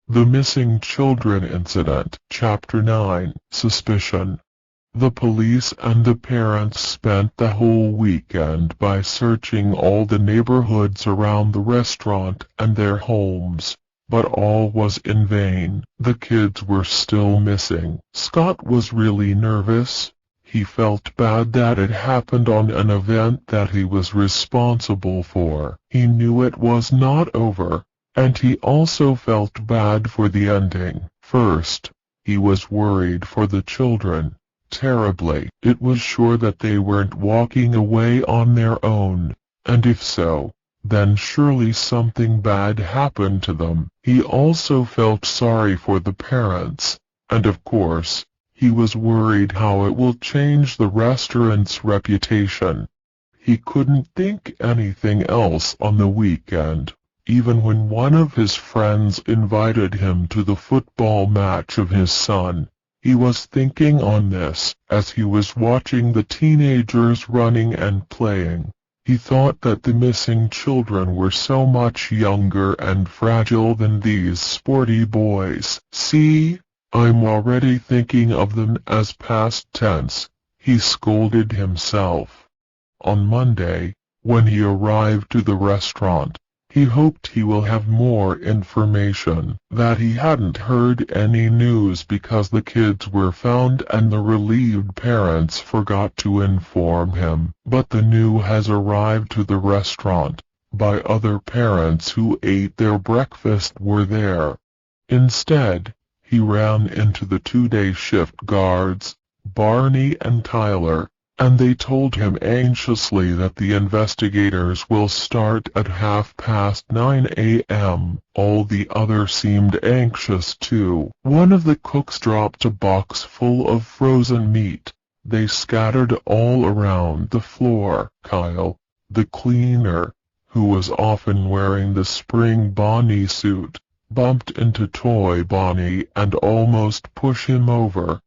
The Missing Children Incident, Chapter 9, Suspicion. The police and the parents spent the whole weekend by searching all the neighborhoods around the restaurant and their homes, but all was in vain. The kids were still missing. Scott was really nervous. He felt bad that it happened on an event that he was responsible for. He knew it was not over, and he also felt bad for the ending. First, he was worried for the children. Terribly. It was sure that they weren't walking away on their own, and if so, then surely something bad happened to them. He also felt sorry for the parents, and of course, he was worried how it will change the restaurant's reputation. He couldn't think anything else on the weekend, even when one of his friends invited him to the football match of his son. He was thinking on this as he was watching the teenagers running and playing. He thought that the missing children were so much younger and fragile than these sporty boys. See, I'm already thinking of them as past tense, he scolded himself. On Monday, when he arrived to the restaurant, he hoped he will have more information. That he hadn't heard any news because the kids were found and the relieved parents forgot to inform him. But the news has arrived to the restaurant, by other parents who ate their breakfast were there. Instead, he ran into the two-day shift guards, Barney and Tyler, and they told him anxiously that the investigators will start at 9:30 a.m. All the others seemed anxious too. One of the cooks dropped a box full of frozen meat. They scattered all around the floor. Kyle, the cleaner, who was often wearing the spring Bonnie suit, bumped into Toy Bonnie and almost pushed him over.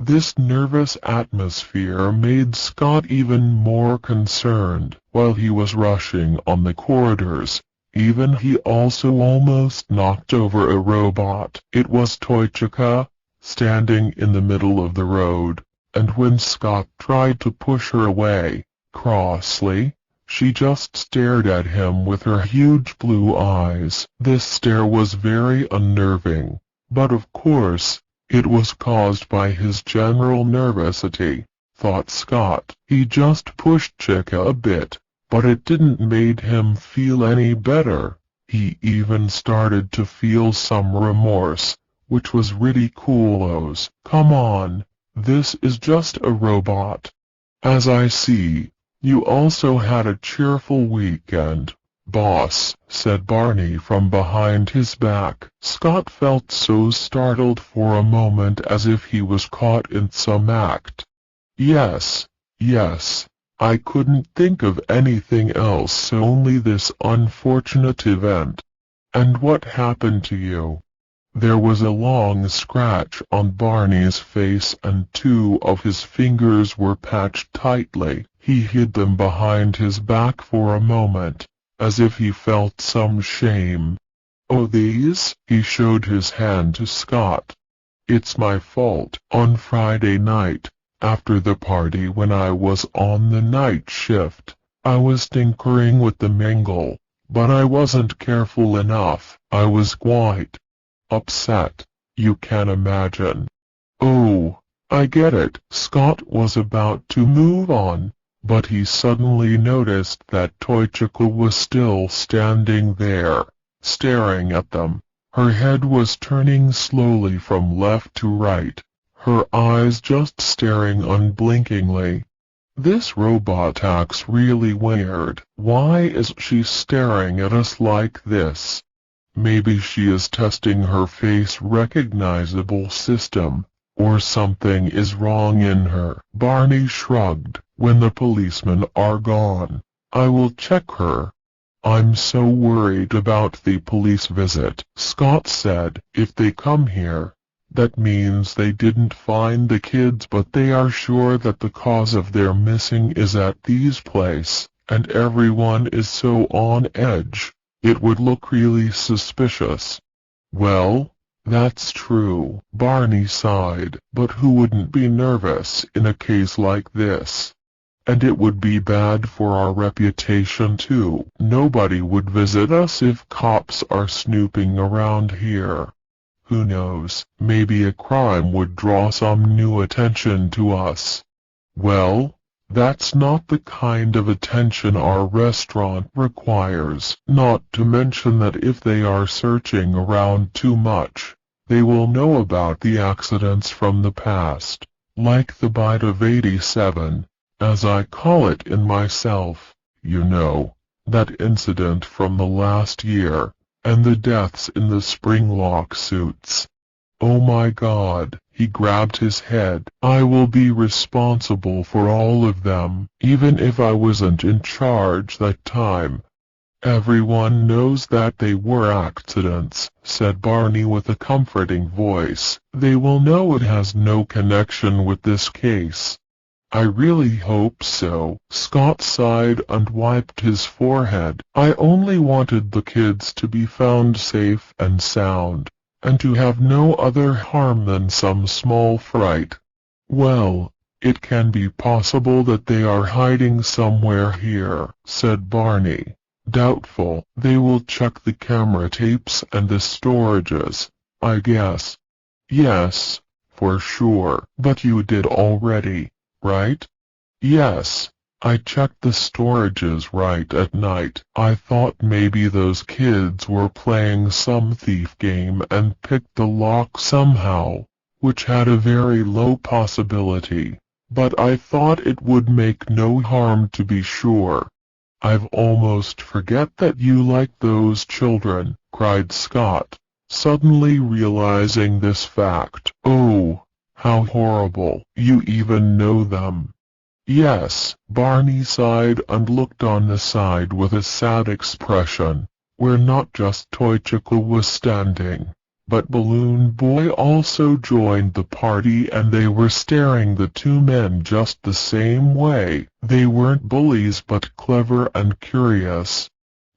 This nervous atmosphere made Scott even more concerned. While he was rushing on the corridors, he also almost knocked over a robot. It was Toychika, standing in the middle of the road, and when Scott tried to push her away, crossly, she just stared at him with her huge blue eyes. This stare was very unnerving, but of course, it was caused by his general nervosity, thought Scott. He just pushed Chica a bit, but it didn't make him feel any better. He even started to feel some remorse, which was ridiculous. Come on, this is just a robot. As I see, you also had a cheerful weekend, boss, said Barney from behind his back. Scott felt so startled for a moment as if he was caught in some act. Yes, I couldn't think of anything else, so only this unfortunate event. And what happened to you? There was a long scratch on Barney's face and two of his fingers were patched tightly. He hid them behind his back for a moment, as if he felt some shame. Oh, these? He showed his hand to Scott. It's my fault. On Friday night, after the party when I was on the night shift, I was tinkering with the mangle, but I wasn't careful enough. I was quite upset, you can imagine. Oh, I get it. Scott was about to move on, but he suddenly noticed that Toychika was still standing there, staring at them. Her head was turning slowly from left to right, her eyes just staring unblinkingly. This robot acts really weird. Why is she staring at us like this? Maybe she is testing her face recognizable system, or something is wrong in her. Barney shrugged. When the policemen are gone, I will check her. I'm so worried about the police visit, Scott said. If they come here, that means they didn't find the kids, but they are sure that the cause of their missing is at these place, and everyone is so on edge. It would look really suspicious. Well, That's true, Barney sighed, but who wouldn't be nervous in a case like this? And it would be bad for our reputation too. Nobody would visit us if cops are snooping around here. Who knows, maybe a crime would draw some new attention to us. Well, that's not the kind of attention our restaurant requires. Not to mention that if they are searching around too much, they will know about the accidents from the past, like the bite of 87, as I call it in myself, you know, that incident from the last year, and the deaths in the Springlock suits. Oh my God, he grabbed his head. I will be responsible for all of them, even if I wasn't in charge that time. Everyone knows that they were accidents, said Barney with a comforting voice. They will know it has no connection with this case. I really hope so. Scott sighed and wiped his forehead. I only wanted the kids to be found safe and sound, and to have no other harm than some small fright. Well, it can be possible that they are hiding somewhere here, said Barney. Doubtful. They will check the camera tapes and the storages, I guess. Yes, for sure. But you did already, right? Yes, I checked the storages right at night. I thought maybe those kids were playing some thief game and picked the lock somehow, which had a very low possibility. But I thought it would make no harm to be sure. I've almost forget that you like those children, cried Scott, suddenly realizing this fact. Oh, how horrible. You even know them. Yes, Barney sighed and looked on the side with a sad expression, where not just Toychico was standing, but Balloon Boy also joined the party, and they were staring the two men just the same way. They weren't bullies but clever and curious.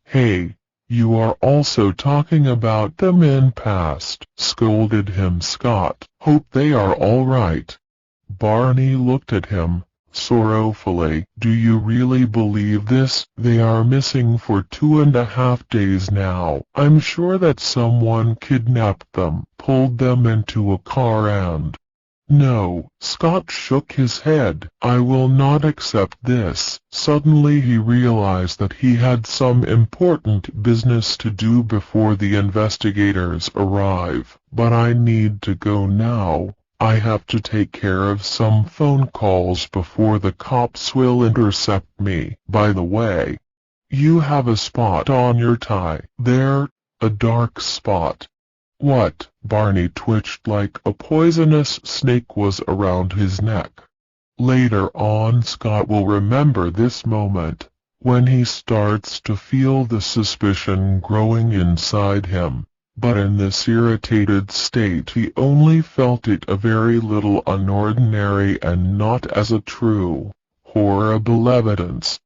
Hey, you are also talking about them in past, scolded him Scott. Hope they are all right. Barney looked at him sorrowfully. Do you really believe this? They are missing for 2.5 days now. I'm sure that someone kidnapped them, pulled them into a car and... No, Scott shook his head. I will not accept this. Suddenly he realized that he had some important business to do before the investigators arrive. But I need to go now. I have to take care of some phone calls before the cops will intercept me. By the way, you have a spot on your tie. There, a dark spot. What? Barney twitched like a poisonous snake was around his neck. Later on Scott will remember this moment, when he starts to feel the suspicion growing inside him. But in this irritated state he only felt it a very little unordinary and not as a true, horrible evidence.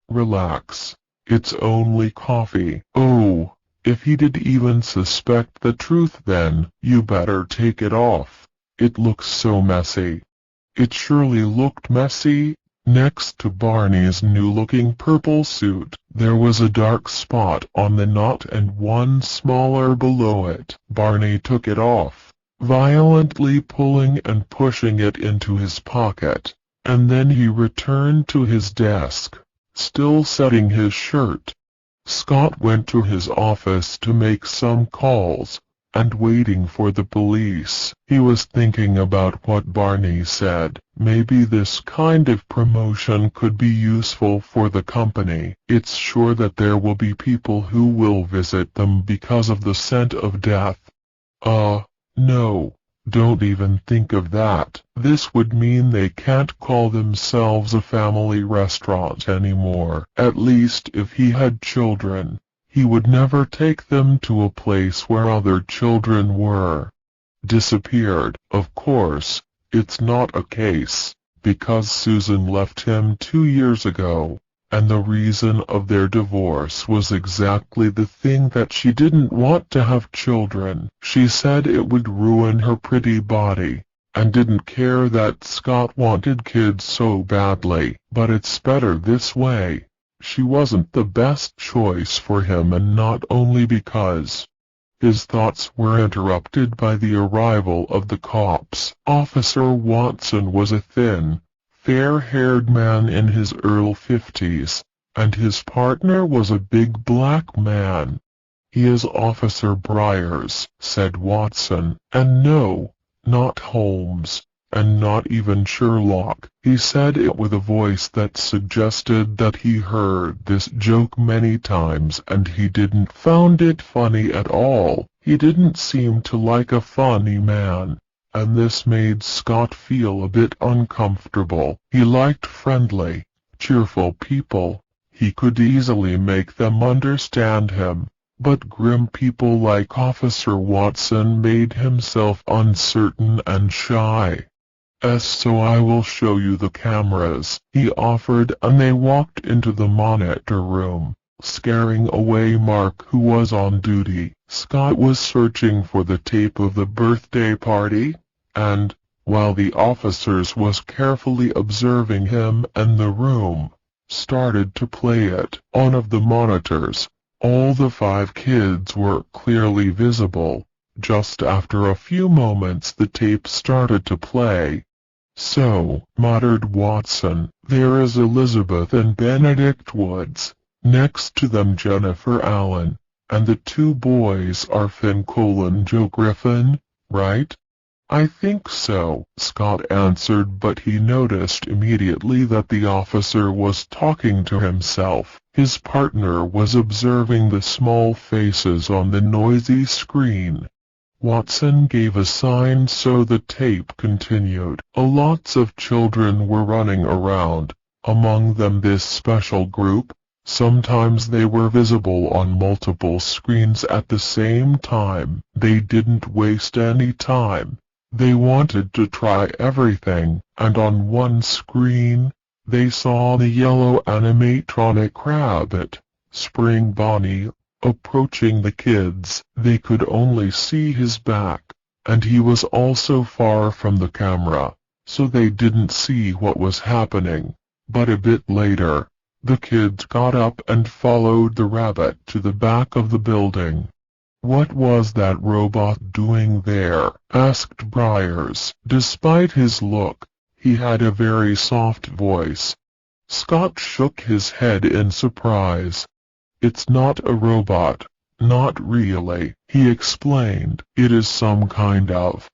Relax. It's only coffee. Oh, if he did even suspect the truth, then you better take it off. It looks so messy. It surely looked messy. Next to Barney's new-looking purple suit, there was a dark spot on the knot and one smaller below it. Barney took it off, violently pulling and pushing it into his pocket, and then he returned to his desk, still setting his shirt. Scott went to his office to make some calls, and waiting for the police. He was thinking about what Barney said. Maybe this kind of promotion could be useful for the company. It's sure that there will be people who will visit them because of the scent of death. No, don't even think of that. This would mean they can't call themselves a family restaurant anymore. At least if he had children, he would never take them to a place where other children were. Disappeared. Of course, it's not a case, because Susan left him 2 years ago, and the reason of their divorce was exactly the thing that she didn't want to have children. She said it would ruin her pretty body, and didn't care that Scott wanted kids so badly. But it's better this way. She wasn't the best choice for him, and not only because. His thoughts were interrupted by the arrival of the cops. Officer Watson was a thin, fair-haired man in his early 50s, and his partner was a big black man. "He is Officer Briers," said Watson, "and no, not Holmes, and not even Sherlock." He said it with a voice that suggested that he heard this joke many times and he didn't found it funny at all. He didn't seem to like a funny man, and this made Scott feel a bit uncomfortable. He liked friendly, cheerful people. He could easily make them understand him. But grim people like Officer Watson made himself uncertain and shy. "So I will show you the cameras," he offered, and they walked into the monitor room, scaring away Mark, who was on duty. Scott was searching for the tape of the birthday party, and, while the officers was carefully observing him and the room, started to play it. On one of the monitors, all the 5 kids were clearly visible. Just after a few moments the tape started to play. "So," muttered Watson, "there is Elizabeth and Benedict Woods. Next to them Jennifer Allen, and the 2 boys are Finn Cole and Joe Griffin, right?" "I think so," Scott answered, but he noticed immediately that the officer was talking to himself. His partner was observing the small faces on the noisy screen. Watson gave a sign so the tape continued. Lots of children were running around, among them this special group. Sometimes they were visible on multiple screens at the same time. They didn't waste any time. They wanted to try everything, and on one screen, they saw the yellow animatronic rabbit, Spring Bonnie, approaching the kids. They could only see his back, and he was also far from the camera, so they didn't see what was happening. But a bit later, the kids got up and followed the rabbit to the back of the building. "What was that robot doing there?" asked Briers. Despite his look, he had a very soft voice. Scott shook his head in surprise. "It's not a robot, not really," he explained. "It is some kind of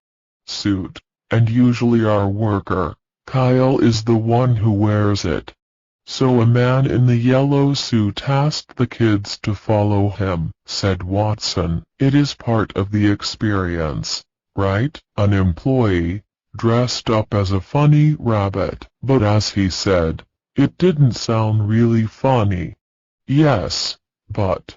suit, and usually our worker, Kyle, is the one who wears it." "So a man in the yellow suit asked the kids to follow him," said Watson. "It is part of the experience, right?" An employee, dressed up as a funny rabbit. But as he said, it didn't sound really funny. "Yes, but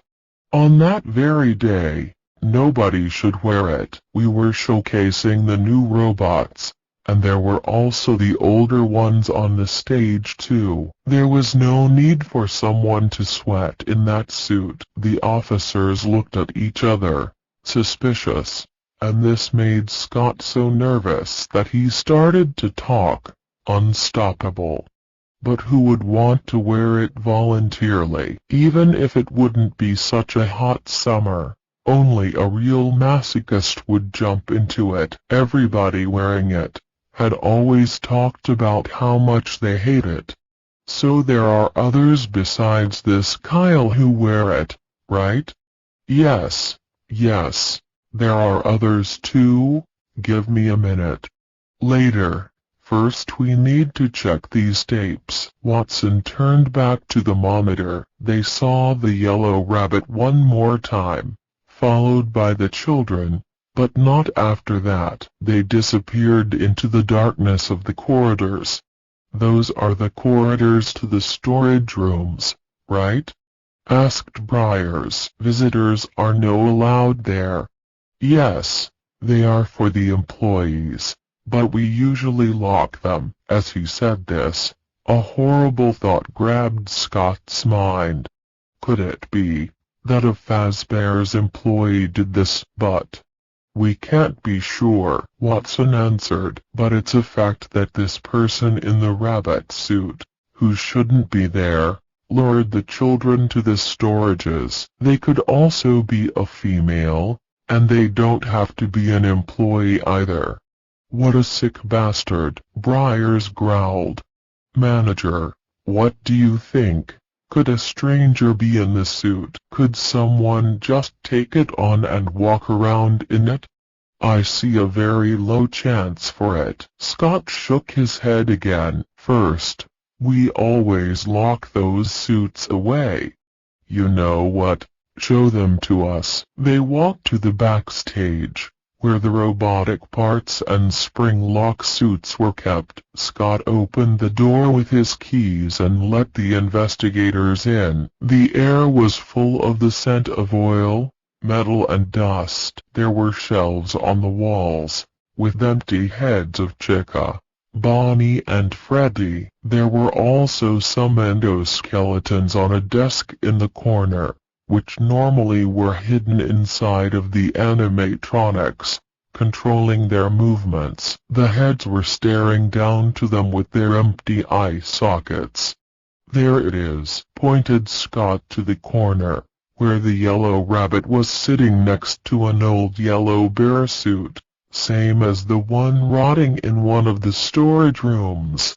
on that very day, nobody should wear it. We were showcasing the new robots, and there were also the older ones on the stage too. There was no need for someone to sweat in that suit." The officers looked at each other, suspicious, and this made Scott so nervous that he started to talk. Unstoppable. But who would want to wear it voluntarily, even if it wouldn't be such a hot summer? Only a real masochist would jump into it. Everybody wearing it had always talked about how much they hate it. So there are others besides this Kyle who wear it, right? Yes, there are others too. Give me a minute. Later. First we need to check these tapes. Watson turned back to the monitor. They saw the yellow rabbit one more time, followed by the children, but not after that. They disappeared into the darkness of the corridors. "Those are the corridors to the storage rooms, right?" asked Briers. "Visitors are not allowed there." "Yes, they are for the employees, but we usually lock them." As he said this, A horrible thought grabbed Scott's mind. Could it be that a Fazbear's employee did this? But we can't be sure, Watson answered, but it's a fact that this person in the rabbit suit, who shouldn't be there, lured the children to the storages. They could also be a female, and they don't have to be an employee either. What a sick bastard, Briars growled. Manager, what do you think? Could a stranger be in the suit? Could someone just take it on and walk around in it? I see a very low chance for it. Scott shook his head again. First, we always lock those suits away. You know what? Show them to us. They walked to the backstage, where the robotic parts and spring-lock suits were kept. Scott opened the door with his keys and let the investigators in. The air was full of the scent of oil, metal and dust. There were shelves on the walls, with empty heads of Chica, Bonnie and Freddy. There were also some endoskeletons on a desk in the corner, which normally were hidden inside of the animatronics, controlling their movements. The heads were staring down to them with their empty eye sockets. There it is, pointed Scott to the corner, where the yellow rabbit was sitting next to an old yellow bear suit, same as the one rotting in one of the storage rooms.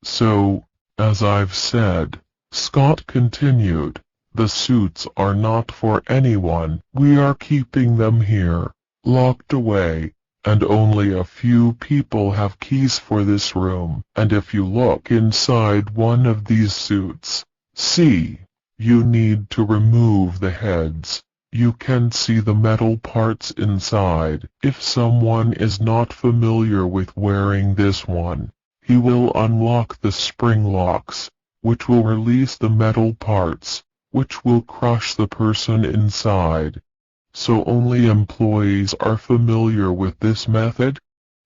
So, as I've said, Scott continued, the suits are not for anyone. We are keeping them here, locked away, and only a few people have keys for this room. And if you look inside one of these suits, see, you need to remove the heads. You can see the metal parts inside. If someone is not familiar with wearing this one, he will unlock the spring locks, which will release the metal parts, which will crush the person inside. So only employees are familiar with this method?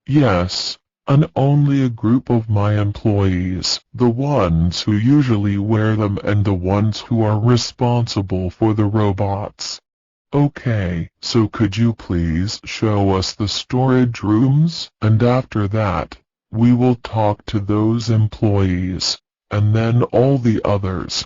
Yes, and only a group of my employees, the ones who usually wear them and the ones who are responsible for the robots. Okay, so could you please show us the storage rooms? And after that, we will talk to those employees, and then all the others.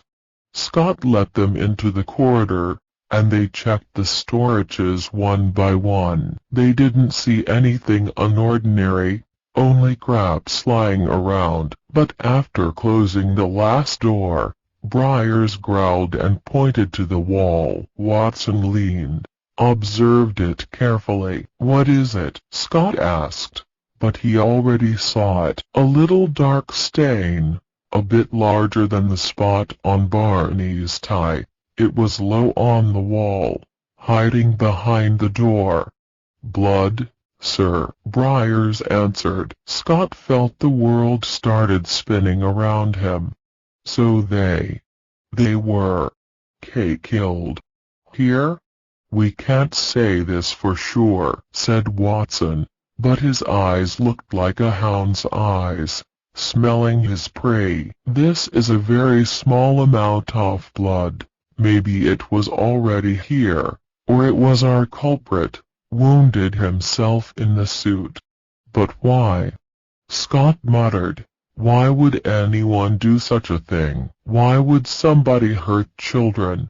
Scott let them into the corridor, and they checked the storages one by one. They didn't see anything unordinary, only crabs lying around. But after closing the last door, Briars growled and pointed to the wall. Watson leaned, observed it carefully. What is it? Scott asked, but he already saw it. A little dark stain, a bit larger than the spot on Barney's tie. It was low on the wall, hiding behind the door. Blood, sir, Briars answered. Scott felt the world started spinning around him. So they were killed here? We can't say this for sure, said Watson, but his eyes looked like a hound's eyes, smelling his prey. This is a very small amount of blood. Maybe it was already here, or it was our culprit, wounded himself in the suit. But why? Scott muttered. Why would anyone do such a thing? Why would somebody hurt children?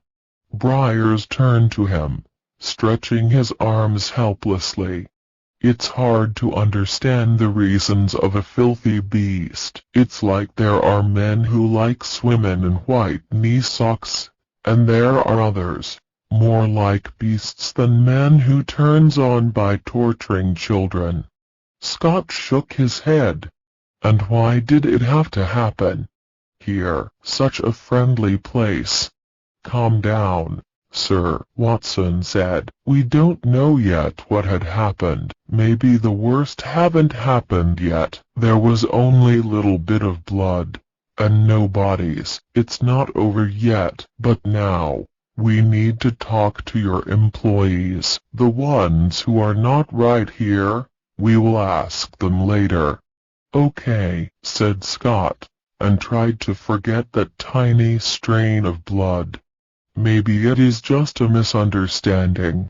Briars turned to him, stretching his arms helplessly. It's hard to understand the reasons of a filthy beast. It's like there are men who like swimming in white knee socks, and there are others, more like beasts than men, who turns on by torturing children. Scott shook his head. And why did it have to happen here, such a friendly place? Calm down, sir, Watson said. We don't know yet what had happened. Maybe the worst haven't happened yet. There was only little bit of blood, and no bodies. It's not over yet. But now, we need to talk to your employees. The ones who are not right here, we will ask them later. Okay, said Scott, and tried to forget that tiny strain of blood. Maybe it is just a misunderstanding.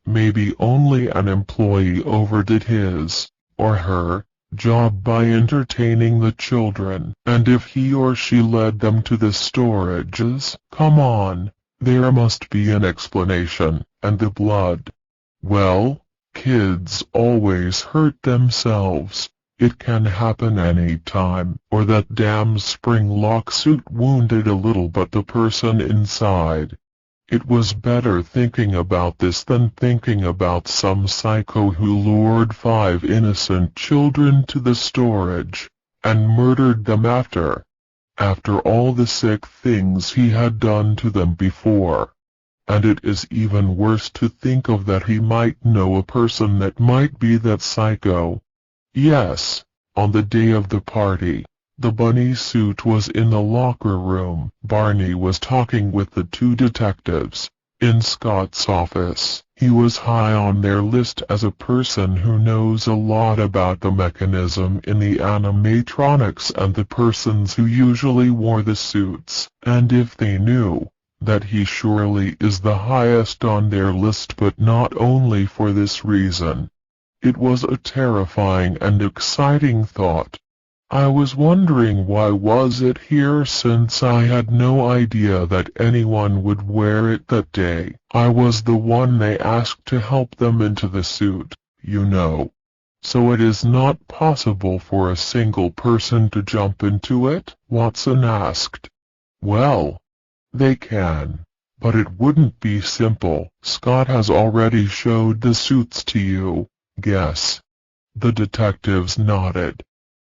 Maybe only an employee overdid his, or her, job by entertaining the children, and if he or she led them to the storages, come on, there must be an explanation. And the blood? Well, kids always hurt themselves. It can happen any time. Or that damn spring lock suit wounded a little but the person inside. It was better thinking about this than thinking about some psycho who lured 5 innocent children to the storage, and murdered them after all the sick things he had done to them before. And it is even worse to think of that he might know a person that might be that psycho. Yes, on the day of the party, the bunny suit was in the locker room. Barney was talking with the 2 detectives. In Scott's office, he was high on their list as a person who knows a lot about the mechanism in the animatronics and the persons who usually wore the suits. And if they knew, that he surely is the highest on their list, but not only for this reason. It was a terrifying and exciting thought. I was wondering why was it here, since I had no idea that anyone would wear it that day. I was the one they asked to help them into the suit, you know. So it is not possible for a single person to jump into it? Watson asked. Well, they can, but it wouldn't be simple. Scott has already showed the suits to you, guess. The detectives nodded.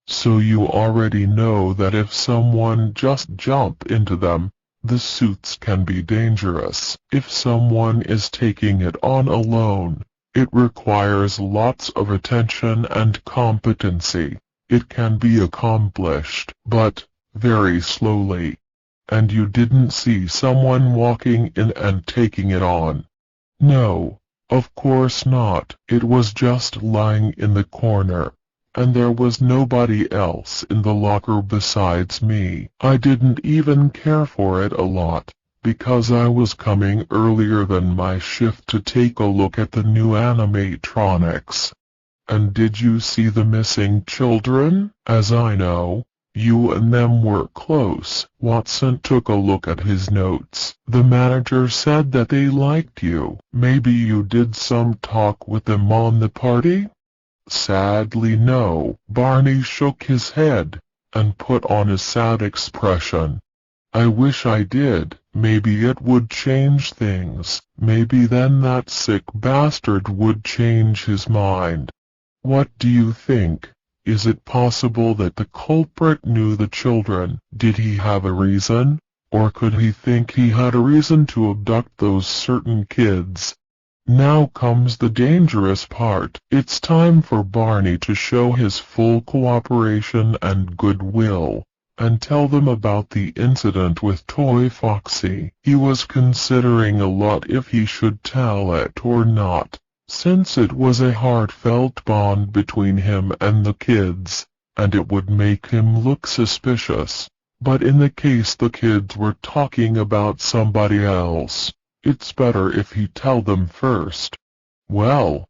So you already know that if someone just jump into them, the suits can be dangerous. If someone is taking it on alone, it requires lots of attention and competency. It can be accomplished, but very slowly. And you didn't see someone walking in and taking it on. No, of course not. It was just lying in the corner. And there was nobody else in the locker besides me. I didn't even care for it a lot, because I was coming earlier than my shift to take a look at the new animatronics. And did you see the missing children? As I know, you and them were close. Watson took a look at his notes. The manager said that they liked you. Maybe you did some talk with them on the party? Sadly no. Barney shook his head, and put on a sad expression. I wish I did. Maybe it would change things. Maybe then that sick bastard would change his mind. What do you think? Is it possible that the culprit knew the children? Did he have a reason? Or could he think he had a reason to abduct those certain kids? Now comes the dangerous part. It's time for Barney to show his full cooperation and goodwill, and tell them about the incident with Toy Foxy. He was considering a lot if he should tell it or not, since it was a heartfelt bond between him and the kids, and it would make him look suspicious. But in the case the kids were talking about somebody else, it's better if he tell them first. Well,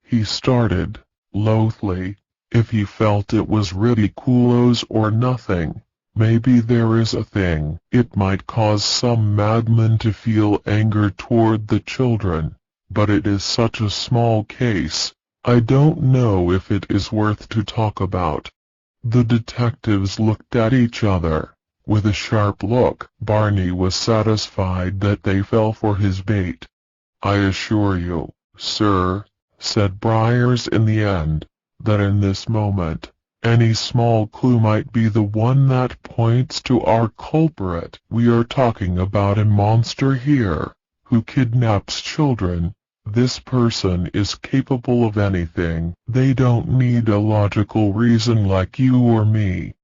he started, loathly, if he felt it was ridiculous or nothing. Maybe there is a thing. It might cause some madman to feel anger toward the children, but it is such a small case, I don't know if it is worth to talk about. The detectives looked at each other. With a sharp look, Barney was satisfied that they fell for his bait. I assure you, sir, said Briars in the end, that in this moment, any small clue might be the one that points to our culprit. We are talking about a monster here, who kidnaps children. This person is capable of anything. They don't need a logical reason like you or me.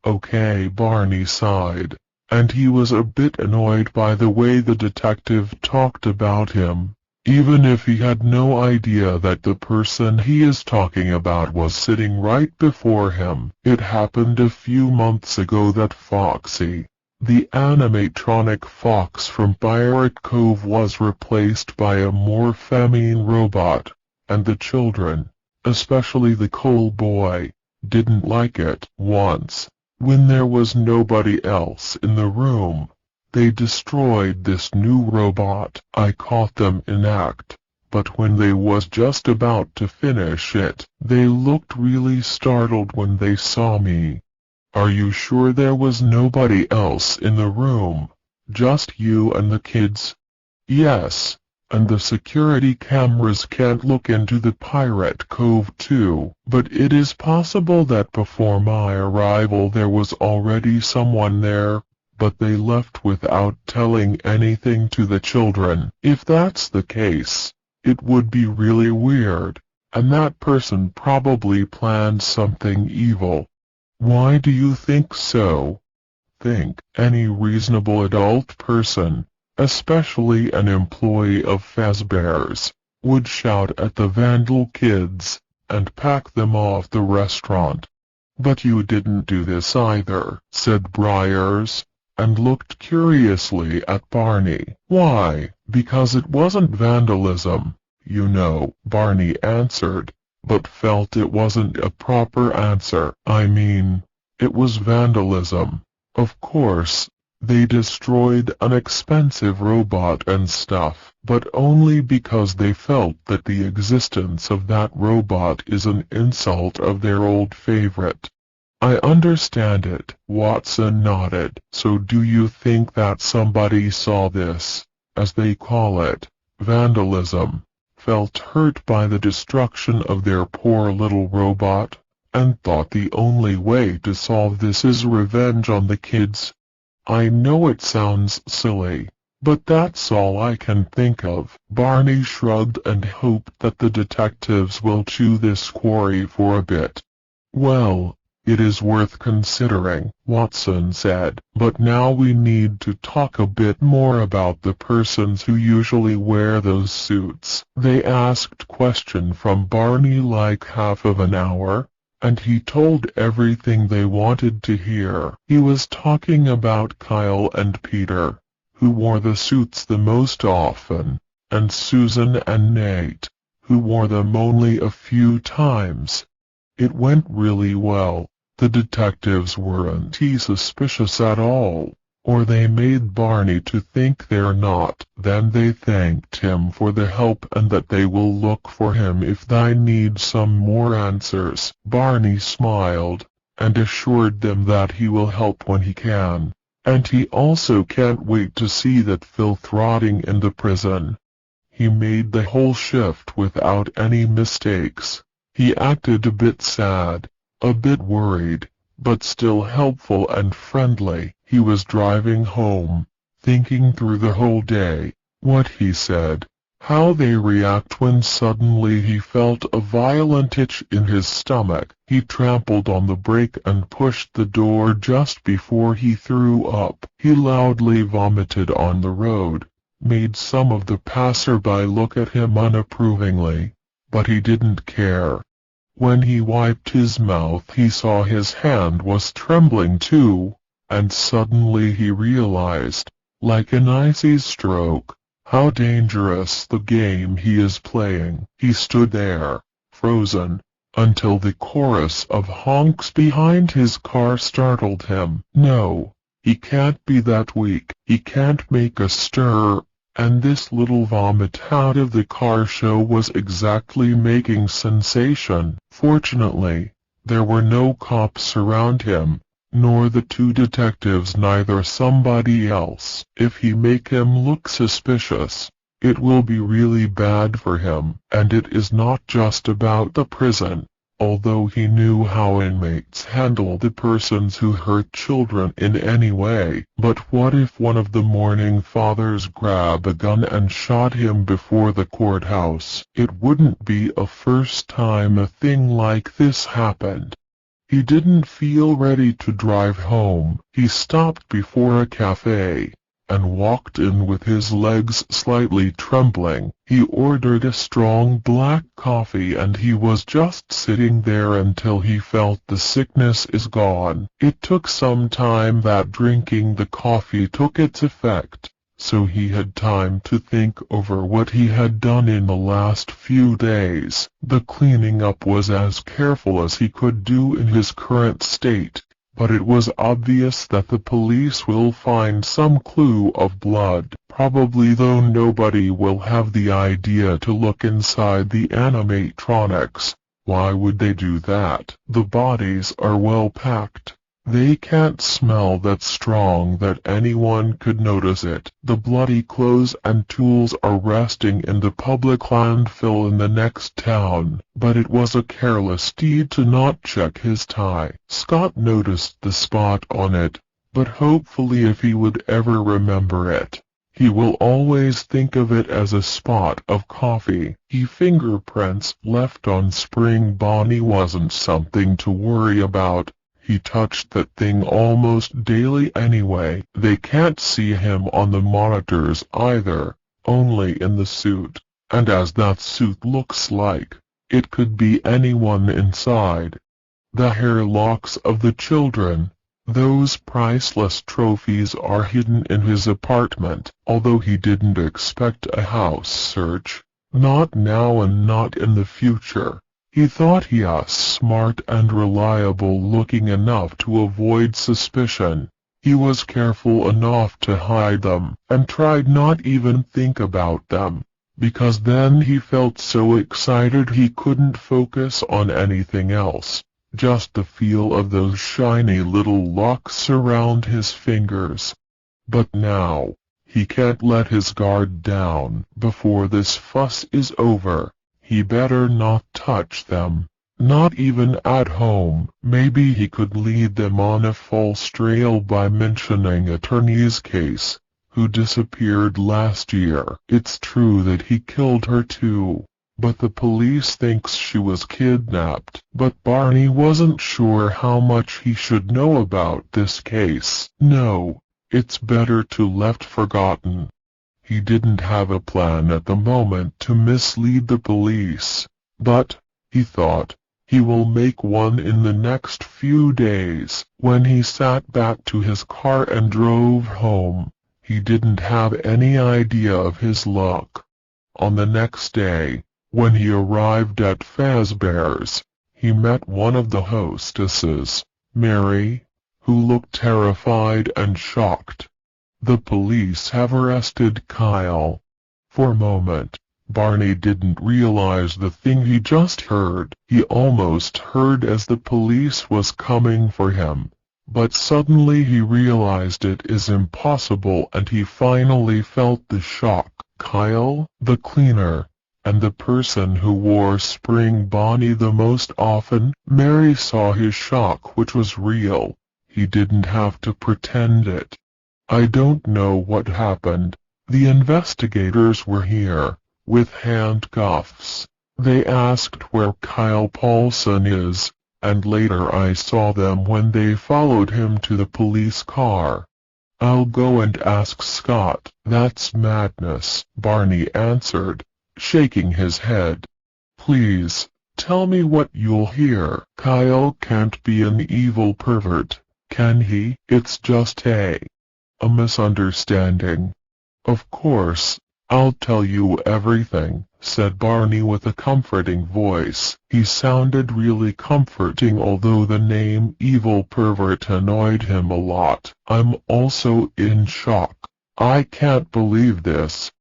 Okay, Barney sighed, and he was a bit annoyed by the way the detective talked about him. even if he had no idea that the person he is talking about was sitting right before him. It happened a few months ago that Foxy, the animatronic fox from Pirate Cove, was replaced by a more feminine robot, and the children, especially the Cole boy, didn't like it. Once, when there was nobody else in the room, they destroyed this new robot. I caught them in act, but when they was just about to finish it, they looked really startled when they saw me. Are you sure there was nobody else in the room? Just you and the kids? Yes, and the security cameras can't look into the Pirate Cove too, but it is possible that before my arrival there was already someone there, but they left without telling anything to the children. If that's the case, it would be really weird, and that person probably planned something evil. Why do you think so? Think. Any reasonable adult person, especially an employee of Fazbear's, would shout at the vandal kids, and pack them off the restaurant. But you didn't do this either, said Briars, and looked curiously at Barney. Why? Because it wasn't vandalism, you know, Barney answered, but felt it wasn't a proper answer. I mean, it was vandalism. Of course, they destroyed an expensive robot and stuff, but only because they felt that the existence of that robot is an insult of their old favorite. I understand it. Watson nodded. So do you think that somebody saw this, as they call it, vandalism, felt hurt by the destruction of their poor little robot, and thought the only way to solve this is revenge on the kids? I know it sounds silly, but that's all I can think of. Barney shrugged and hoped that the detectives will chew this quarry for a bit. Well, it is worth considering, Watson said, but now we need to talk a bit more about the persons who usually wear those suits. They asked question from Barney like half of an hour, and he told everything they wanted to hear. He was talking about Kyle and Peter, who wore the suits the most often, and Susan and Nate, who wore them only a few times. It went really well. The detectives weren't suspicious at all, or they made Barney to think they're not. Then they thanked him for the help and that they will look for him if they need some more answers. Barney smiled, and assured them that he will help when he can, and he also can't wait to see that filth rotting in the prison. He made the whole shift without any mistakes. He acted a bit sad, a bit worried, but still helpful and friendly. He was driving home, thinking through the whole day, what he said, how they react when suddenly he felt a violent itch in his stomach. He trampled on the brake and pushed the door just before he threw up. He loudly vomited on the road, made some of the passerby look at him unapprovingly, but he didn't care. When he wiped his mouth he saw his hand was trembling too, and suddenly he realized, like an icy stroke, how dangerous the game he is playing. He stood there, frozen, until the chorus of honks behind his car startled him. No, he can't be that weak. He can't make a stir. And this little vomit out of the car show was exactly making sensation. Fortunately, there were no cops around him, nor the two detectives, neither somebody else. If he make him look suspicious, it will be really bad for him. And it is not just about the prison, although he knew how inmates handle the persons who hurt children in any way. But what if one of the mourning fathers grabbed a gun and shot him before the courthouse? It wouldn't be a first time a thing like this happened. He didn't feel ready to drive home. He stopped before a cafe, and walked in with his legs slightly trembling. He ordered a strong black coffee and he was just sitting there until he felt the sickness is gone. It took some time that drinking the coffee took its effect, so he had time to think over what he had done in the last few days. The cleaning up was as careful as he could do in his current state, but it was obvious that the police will find some clue of blood. Probably, though nobody will have the idea to look inside the animatronics. Why would they do that? The bodies are well packed. They can't smell that strong that anyone could notice it. The bloody clothes and tools are resting in the public landfill in the next town, but it was a careless deed to not check his tie. Scott noticed the spot on it, but hopefully if he would ever remember it, he will always think of it as a spot of coffee. Fingerprints left on Spring Bonnie wasn't something to worry about. He touched that thing almost daily anyway. They can't see him on the monitors either, only in the suit. And as that suit looks like, it could be anyone inside. The hair locks of the children, those priceless trophies, are hidden in his apartment, although he didn't expect a house search. Not now and not in the future. He thought he was smart and reliable looking enough to avoid suspicion. He was careful enough to hide them, and tried not even think about them, because then he felt so excited he couldn't focus on anything else. Just the feel of those shiny little locks around his fingers. But now, he can't let his guard down before this fuss is over. He better not touch them, not even at home. Maybe he could lead them on a false trail by mentioning Attorney's case, who disappeared last year. It's true that he killed her too, but the police thinks she was kidnapped. But Barney wasn't sure how much he should know about this case. No, it's better to left forgotten. He didn't have a plan at the moment to mislead the police, but, he thought, he will make one in the next few days. When he sat back to his car and drove home, he didn't have any idea of his luck. On the next day, when he arrived at Fazbear's, he met one of the hostesses, Mary, who looked terrified and shocked. The police have arrested Kyle. For a moment, Barney didn't realize the thing he just heard. He almost heard as the police was coming for him, but suddenly he realized it is impossible and he finally felt the shock. Kyle, the cleaner, and the person who wore Spring Bonnie the most often. Mary saw his shock, which was real. He didn't have to pretend it. I don't know what happened. The investigators were here, with handcuffs. They asked where Kyle Paulson is, and later I saw them when they followed him to the police car. I'll go and ask Scott. That's madness, Barney answered, shaking his head. Please, tell me what you'll hear. Kyle can't be an evil pervert, can he? It's just a misunderstanding. Of course, I'll tell you everything, said Barney with a comforting voice. He sounded really comforting, although the name evil pervert annoyed him a lot. I'm also in shock. I can't believe this.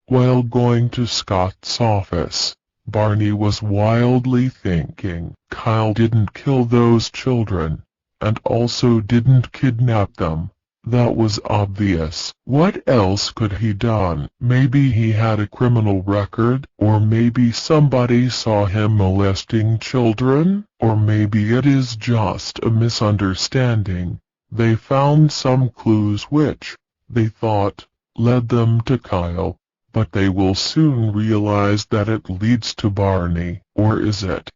While going to Scott's office, Barney was wildly thinking. Kyle didn't kill those children, and also didn't kidnap them. That was obvious. What else could he done? Maybe he had a criminal record, or maybe somebody saw him molesting children, or maybe it is just a misunderstanding. They found some clues which, they thought, led them to Kyle, but they will soon realize that it leads to Barney. Or is it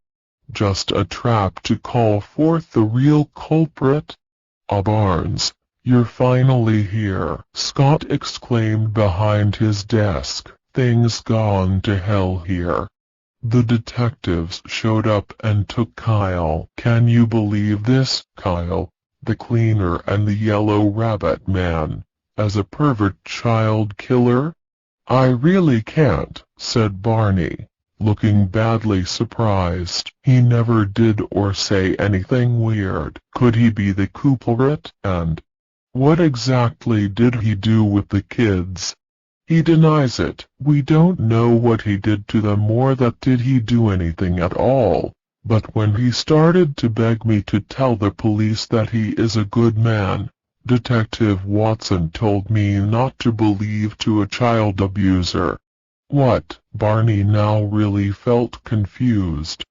just a trap to call forth the real culprit? Barnes, "You're finally here," Scott exclaimed behind his desk. "Things gone to hell here. The detectives showed up and took Kyle." "Can you believe this? Kyle, the cleaner and the Yellow Rabbit man, as a pervert child killer?" "I really can't," said Barney, looking badly surprised. "He never did or say anything weird. Could he be the culprit? And what exactly did he do with the kids?" "He denies it. We don't know what he did to them or that did he do anything at all. But when he started to beg me to tell the police that he is a good man, Detective Watson told me not to believe to a child abuser." "What?" Barney now really felt confused.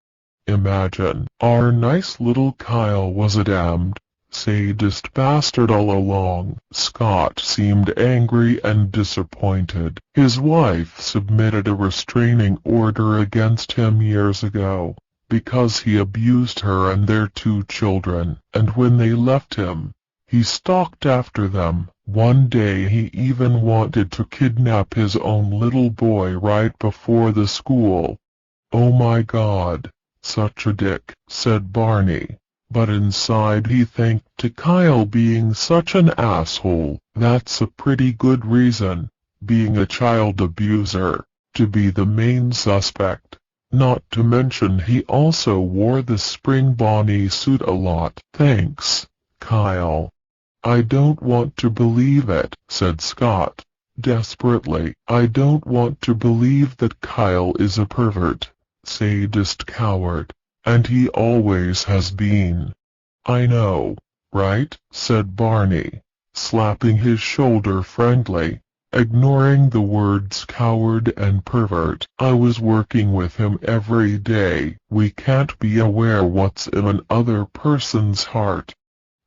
"Imagine, our nice little Kyle was a damned sadist bastard all along." Scott seemed angry and disappointed. His wife submitted a restraining order against him years ago, because he abused her and their 2 children, and when they left him, he stalked after them. One day he even wanted to kidnap his own little boy right before the school. "Oh my God, such a dick," said Barney. But inside he thanked to Kyle being such an asshole. "That's a pretty good reason, being a child abuser, to be the main suspect. Not to mention he also wore the spring Bonnie suit a lot." "Thanks, Kyle." "I don't want to believe it," said Scott, desperately. "I don't want to believe that Kyle is a pervert, sadist coward, and he always has been." "I know, right?" said Barney, slapping his shoulder friendly, ignoring the words coward and pervert. "I was working with him every day. We can't be aware what's in another person's heart."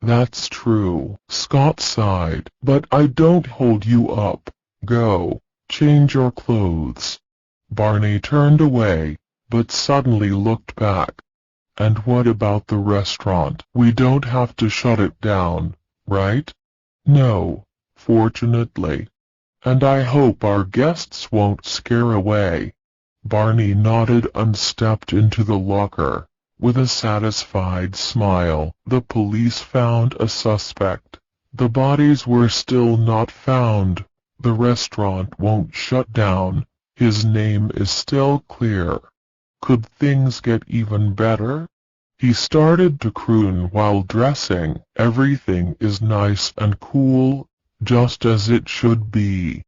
"That's true," Scott sighed, "but I don't hold you up. Go, change your clothes." Barney turned away, but suddenly looked back. "And what about the restaurant? We don't have to shut it down, right?" "No, fortunately. And I hope our guests won't scare away." Barney nodded and stepped into the locker. With a satisfied smile, "The police found a suspect. The bodies were still not found. The restaurant won't shut down. His name is still clear. Could things get even better?" He started to croon while dressing. "Everything is nice and cool, just as it should be."